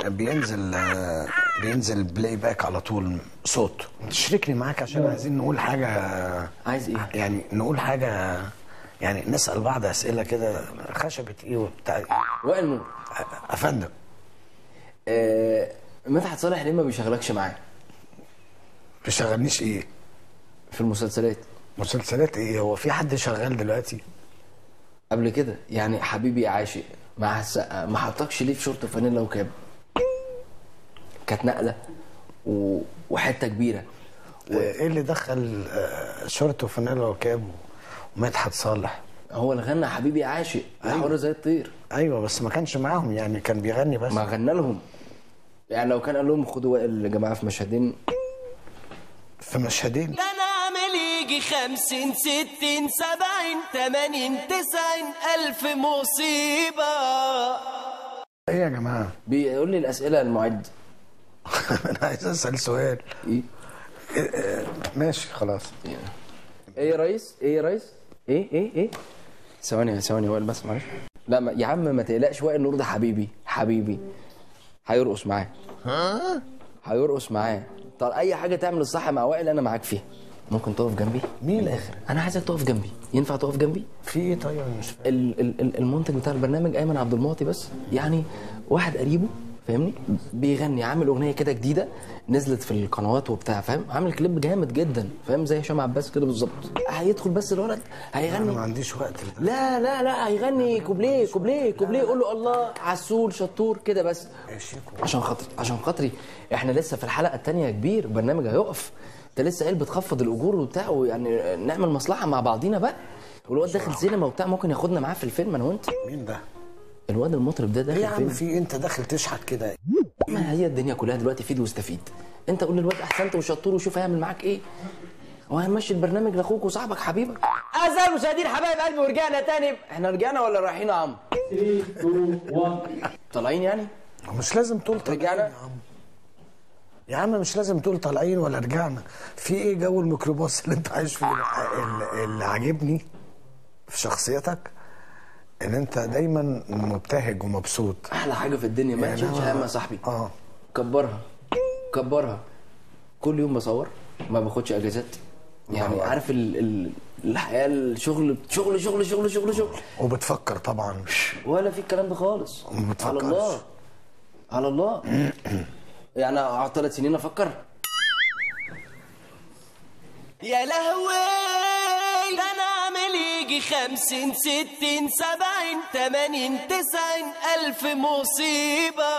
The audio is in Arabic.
بينزل بلاي باك على طول صوت. تشاركني معاك عشان عايزين نقول حاجه. عايز ايه؟ يعني نقول حاجه، يعني نسال بعض اسئله كده. خشبه ايه وبتاع ايه؟ وائل نور. افندم. مدحت صالح ليه ما بيشغلكش معاه؟ بيشغلنيش ايه؟ في المسلسلات. مسلسلات ايه؟ هو في حد شغال دلوقتي؟ قبل كده يعني حبيبي يا عاشق مع السقا ما حطكش ليه في شورت فانيلا وكاب؟ كانت نقله وحته كبيره. ايه اللي دخل شورت وفانيلا وكاب ومدحت صالح؟ هو اللي غنى حبيبي يا عاشق يا حر زي الطير. ايوه بس ما كانش معاهم، يعني كان بيغني بس. ما غنى لهم، يعني لو كان قال لهم خدوا وائل يا جماعه في مشهدين. في مشهدين؟ ده انا عامل يجي 50 60 70 80 90 الف مصيبه. ايه يا جماعه؟ بيقول لي الاسئله المعد. انا عايز اسال سؤال. ايه؟ ماشي خلاص. ايه يا ريس؟ ايه يا ريس؟ ايه ثواني يا وائل بس معلش. لا يا عم ما تقلقش، وائل نور ده حبيبي هيرقص معاه. هيرقص معاه. طب اي حاجه تعمل الصح مع وائل انا معاك فيها. ممكن تقف جنبي؟ مين؟ الاخر انا عايزك تقف جنبي. ينفع تقف جنبي؟ في ايه طيب؟ مش فاهم. المنتج بتاع البرنامج ايمن عبد المعطي، بس يعني واحد قريبه فاهمني بيغني، عامل اغنيه كده جديده نزلت في القنوات وبتاع فاهم، عامل كليب جامد جدا فاهم زي هشام عباس كده بالظبط. هيدخل بس الولد هيغني. انا ما عنديش وقت لده. لا هيغني كوبليه قول له الله عسول شطور كده بس عشان خاطري احنا لسه في الحلقه الثانيه يا كبير، برنامج هيقف. انت لسه قايل بتخفض الاجور وبتاع، ويعني نعمل مصلحه مع بعضينا بقى. والواد داخل سينما وبتاع، ممكن ياخدنا معاه في الفيلم انا وانت. مين ده؟ الواد المطرب ده داخل ايه يا عم فيلم. في انت داخل تشحت كده؟ ما هي الدنيا كلها دلوقتي فيد واستفيد. انت قول للواد احسنت وشطور وشوف هيعمل معاك ايه، وهنمشي البرنامج لاخوك وصاحبك حبيبك. اعزائي المشاهدين حبايب قلبي، ورجعنا تاني. احنا رجعنا ولا رايحين يا عم؟ 3 2 1 طالعين يعني؟ مش لازم تقول طالعين رجعنا يا عم. يا عم مش لازم تقول طالعين ولا رجعنا. في ايه جو الميكروباص اللي انت عايش فيه؟ اللي عاجبني في شخصيتك ان انت دايما مبتهج ومبسوط. احلى حاجه في الدنيا ما تشيلش هم يا صاحبي. كبرها. كل يوم بصور، ما باخدش اجازات. يعني عارف الحياه، الشغل شغل شغل شغل شغل شغل. وبتفكر طبعا ولا في الكلام ده خالص. على الله على الله. يعني اقعد 3 سنين افكر؟ يا لهوي ده انا عامل يجي 50 60 70 80 90 الف مصيبه.